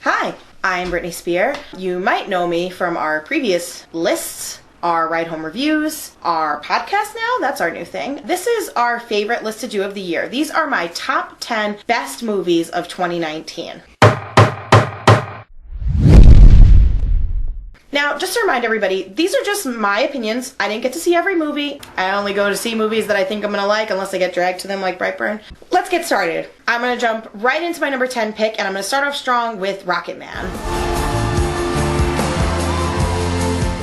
Hi, I'm Brittany Spear. You might know me from our previous lists, our Ride Home reviews, our podcast now. That's our new thing. This is our favorite list to do of the year. These are my top 10 best movies of 2019. Now, just to remind everybody, these are just my opinions. I didn't get to see every movie. I only go to see movies that I think I'm gonna like unless I get dragged to them like Brightburn. Let's get started. I'm gonna jump right into my number 10 pick, and I'm gonna start off strong with Rocketman.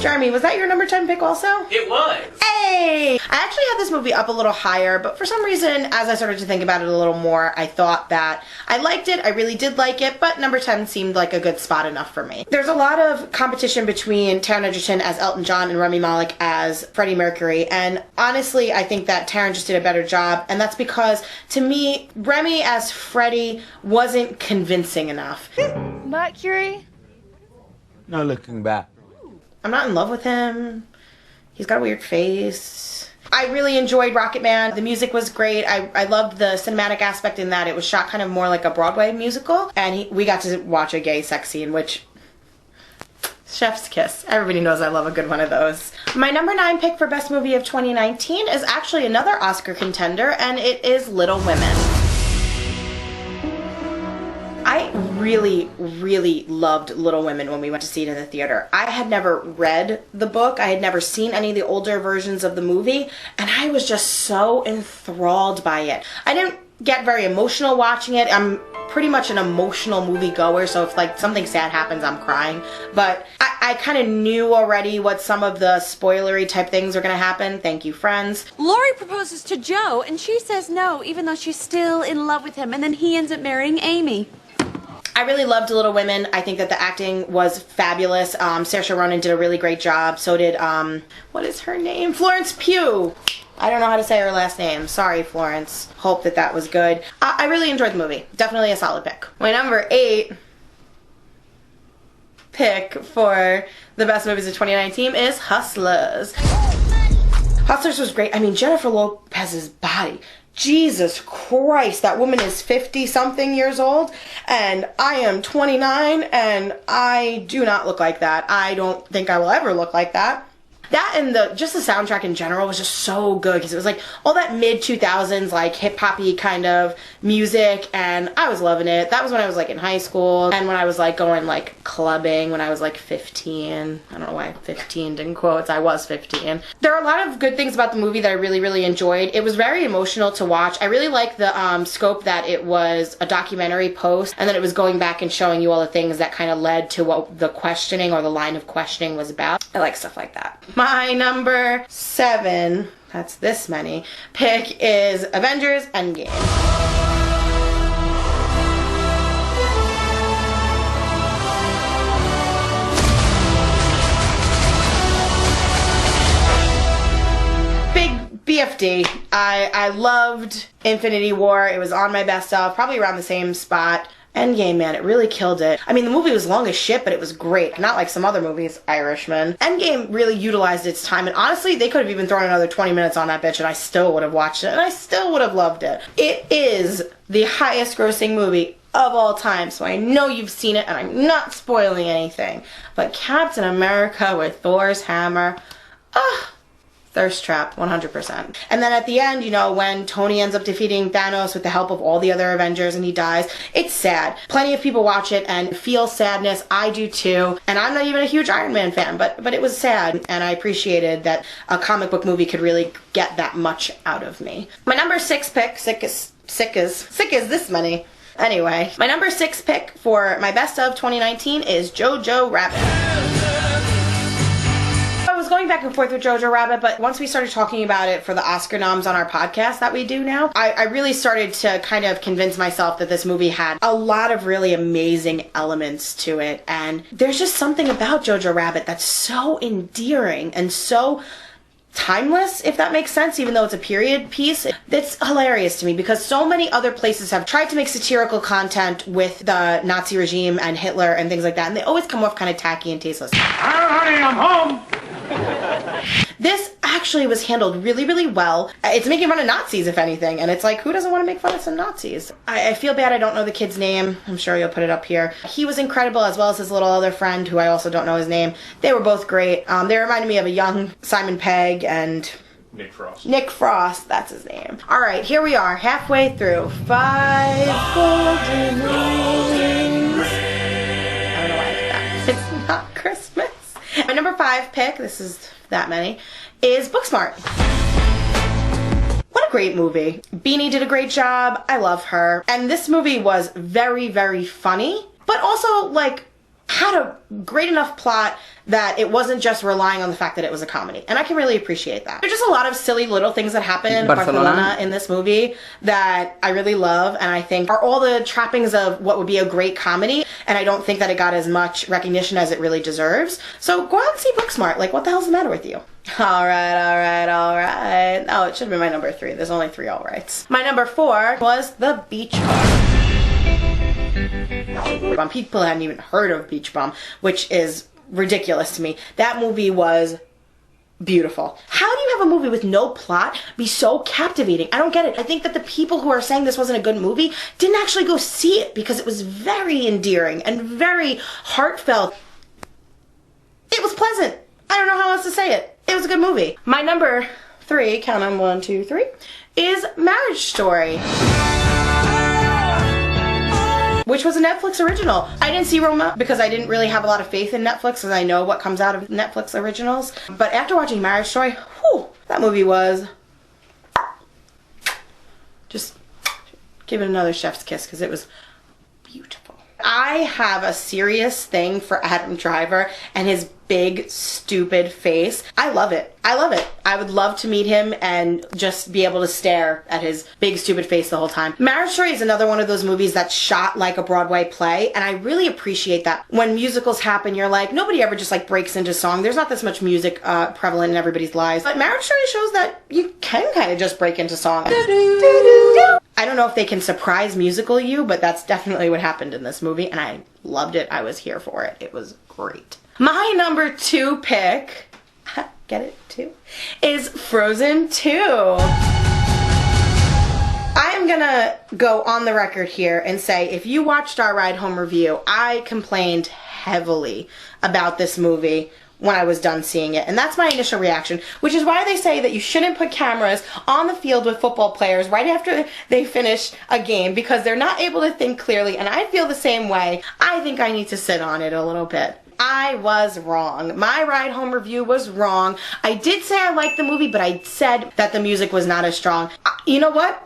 Jeremy, was that your number 10 pick also? It was! Hey! I actually had this movie up a little higher, but for some reason, as I started to think about it a little more, I thought that I liked it, I really did like it, but number 10 seemed like a good spot enough for me. There's a lot of competition between Taron Egerton as Elton John and Rami Malek as Freddie Mercury, and honestly, I think that Taron just did a better job, and that's because, to me, Remy as Freddie wasn't convincing enough. Mercury? No looking back. I'm not in love with him. He's got a weird face. I really enjoyed Rocketman. The music was great. I loved the cinematic aspect in that it was shot kind of more like a Broadway musical. And we got to watch a gay sex scene, which... chef's kiss. Everybody knows I love a good one of those. My number 9 pick for Best Movie of 2019 is actually another Oscar contender, and it is Little Women. I really loved Little Women when we went to see it in the theater. I had never read the book. I had never seen any of the older versions of the movie, and I was just so enthralled by it. I didn't get very emotional watching it. I'm pretty much an emotional movie goer, so if like something sad happens, I'm crying. But I kind of knew already what some of the spoilery type things are going to happen. Thank you, friends. Laurie proposes to Joe, and she says no, even though she's still in love with him, and then he ends up marrying Amy. I really loved Little Women. I think that the acting was fabulous. Saoirse Ronan did a really great job. So did, what is her name? Florence Pugh. I don't know how to say her last name. Sorry, Florence. Hope that that was good. I really enjoyed the movie. Definitely a solid pick. My number 8 pick for the best movies of 2019 is Hustlas. Hustlers was great. I mean, Jennifer Lopez's body. Jesus Christ, that woman is 50-something years old, and I am 29, and I do not look like that. I don't think I will ever look like that. That and just the soundtrack in general was just so good, because it was like all that mid-2000s like hip-hoppy kind of music, and I was loving it. That was when I was like in high school, and when I was like going like clubbing when I was like 15. I don't know why 15 in quotes. I was 15. There are a lot of good things about the movie that I really enjoyed. It was very emotional to watch. I really liked the scope that it was a documentary post, and then it was going back and showing you all the things that kind of led to what the questioning or the line of questioning was about. I like stuff like that. My number 7, that's this many, pick is Avengers Endgame. Big BFD. I loved Infinity War. It was on my best of, probably around the same spot. Endgame, man, it really killed it. I mean, the movie was long as shit, but it was great. Not like some other movies, Irishman. Endgame really utilized its time, and honestly, they could have even thrown another 20 minutes on that bitch, and I still would have watched it, and I still would have loved it. It is the highest grossing movie of all time, so I know you've seen it, and I'm not spoiling anything. But Captain America with Thor's hammer, thirst trap, 100%. And then at the end, you know, when Tony ends up defeating Thanos with the help of all the other Avengers and he dies, it's sad. Plenty of people watch it and feel sadness. I do too. And I'm not even a huge Iron Man fan, but it was sad. And I appreciated that a comic book movie could really get that much out of me. My number 6 pick, sick as this many. Anyway, my number 6 pick for my best of 2019 is Jojo Rabbit. I was going back and forth with Jojo Rabbit, but once we started talking about it for the Oscar noms on our podcast that we do now, I really started to kind of convince myself that this movie had a lot of really amazing elements to it, and there's just something about Jojo Rabbit that's so endearing and so timeless, if that makes sense, even though it's a period piece. That's hilarious to me because so many other places have tried to make satirical content with the Nazi regime and Hitler and things like that, and they always come off kind of tacky and tasteless. Honey, I'm home! This actually was handled really, really well. It's making fun of Nazis, if anything, and it's like, who doesn't want to make fun of some Nazis? I feel bad I don't know the kid's name. I'm sure you'll put it up here. He was incredible, as well as his little other friend, who I also don't know his name. They were both great. They reminded me of a young Simon Pegg and Nick Frost. Nick Frost, that's his name. All right, here we are, halfway through. 5 golden rings. I don't know why I did that. It's not Christmas. My number 5 pick, this is that many, is Booksmart. What a great movie. Beanie did a great job. I love her. And this movie was very, very funny, but also, like, had a great enough plot that it wasn't just relying on the fact that it was a comedy. And I can really appreciate that. There's just a lot of silly little things that happen in Barcelona in this movie that I really love and I think are all the trappings of what would be a great comedy. And I don't think that it got as much recognition as it really deserves. So go out and see Booksmart. Like, what the hell's the matter with you? Alright. Oh, it should have been my number 3. There's only 3 all rights. My number 4 was The Beach Bum. People hadn't even heard of Beach Bum, which is ridiculous to me. That movie was beautiful. How do you have a movie with no plot be so captivating? I don't get it. I think that the people who are saying this wasn't a good movie didn't actually go see it because it was very endearing and very heartfelt. It was pleasant. I don't know how else to say it. It was a good movie. My number 3, count on 1, 2, 3, is Marriage Story, which was a Netflix original. I didn't see Roma because I didn't really have a lot of faith in Netflix because I know what comes out of Netflix originals. But after watching Marriage Story, whew, that movie was just give it another chef's kiss because it was beautiful. I have a serious thing for Adam Driver and his big, stupid face. I love it. I love it. I would love to meet him and just be able to stare at his big, stupid face the whole time. Marriage Story is another one of those movies that's shot like a Broadway play, and I really appreciate that. When musicals happen, you're like, nobody ever just like breaks into song. There's not this much music prevalent in everybody's lives. But Marriage Story shows that you can kind of just break into song. I don't know if they can surprise musical you, but that's definitely what happened in this movie, and I loved it. I was here for it. It was great. My number 2 pick, get it, 2, is Frozen 2. I am gonna go on the record here and say, if you watched our ride home review, I complained heavily about this movie when I was done seeing it. And that's my initial reaction, which is why they say that you shouldn't put cameras on the field with football players right after they finish a game because they're not able to think clearly. And I feel the same way. I think I need to sit on it a little bit. I was wrong. My ride home review was wrong. I did say I liked the movie, but I said that the music was not as strong. You know what?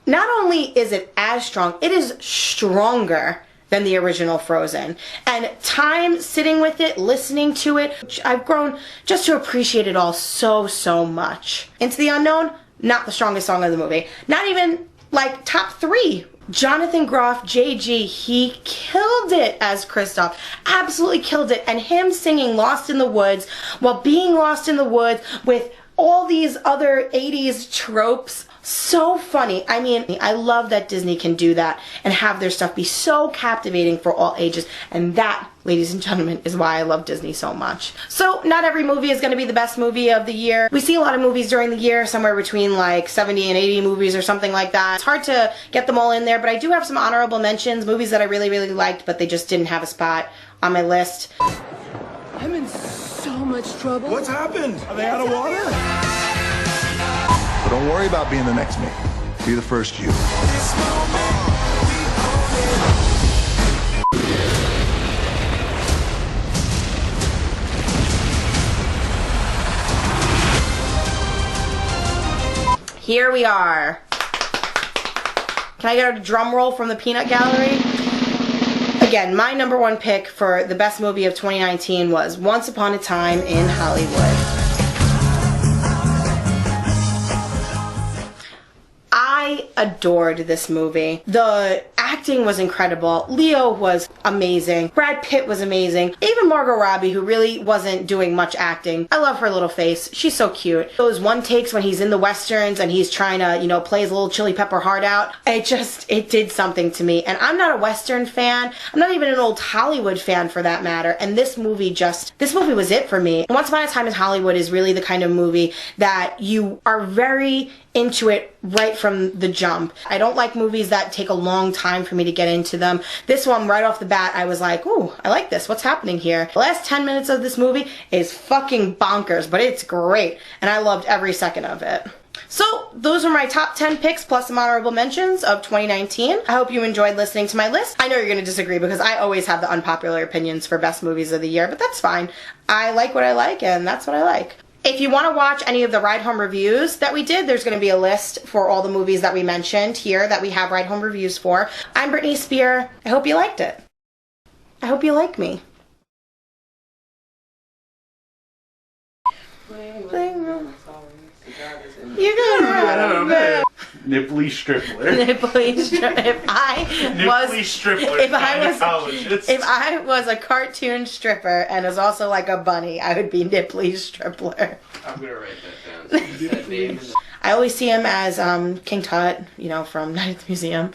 Not only is it as strong, it is stronger than the original Frozen. And time sitting with it, listening to it, I've grown just to appreciate it all so, so much. Into the Unknown, not the strongest song of the movie. Not even like top 3. Jonathan Groff, JG, he killed it as Kristoff. Absolutely killed it. And him singing Lost in the Woods while being lost in the woods with all these other 80s tropes. So funny. I mean, I love that Disney can do that and have their stuff be so captivating for all ages. And that, ladies and gentlemen, is why I love Disney so much. So, not every movie is going to be the best movie of the year. We see a lot of movies during the year, somewhere between like 70 and 80 movies or something like that. It's hard to get them all in there, but I do have some honorable mentions, movies that I really, really liked, but they just didn't have a spot on my list. I'm in so much trouble. What's happened? Are they out of water? But don't worry about being the next me. Be the first you. Here we are. Can I get a drum roll from the peanut gallery? Again, my number 1 pick for the best movie of 2019 was Once Upon a Time in Hollywood. I adored this movie. The acting was incredible. Leo was amazing. Brad Pitt was amazing. Even Margot Robbie, who really wasn't doing much acting. I love her little face. She's so cute. Those one takes when he's in the westerns and he's trying to, you know, play his little chili pepper heart out. It did something to me. And I'm not a western fan. I'm not even an old Hollywood fan for that matter. And this movie was it for me. Once Upon a Time in Hollywood is really the kind of movie that you are very into it right from the jump. I don't like movies that take a long time for me to get into them. This one, right off the bat, I was like, ooh, I like this. What's happening here? The last 10 minutes of this movie is fucking bonkers, but it's great. And I loved every second of it. So, those are my top 10 picks plus some honorable mentions of 2019. I hope you enjoyed listening to my list. I know you're going to disagree because I always have the unpopular opinions for best movies of the year, but that's fine. I like what I like, and that's what I like. If you want to watch any of the Ride Home reviews that we did, there's going to be a list for all the movies that we mentioned here that we have Ride Home reviews for. I'm Brittany Spear. I hope you liked it. I hope you like me. You got it. Nipply stripper. If I was a cartoon stripper and was also like a bunny, I would be Nipply Stripler. I'm gonna write that down. That name. I always see him as King Tut, you know, from Night at the Museum.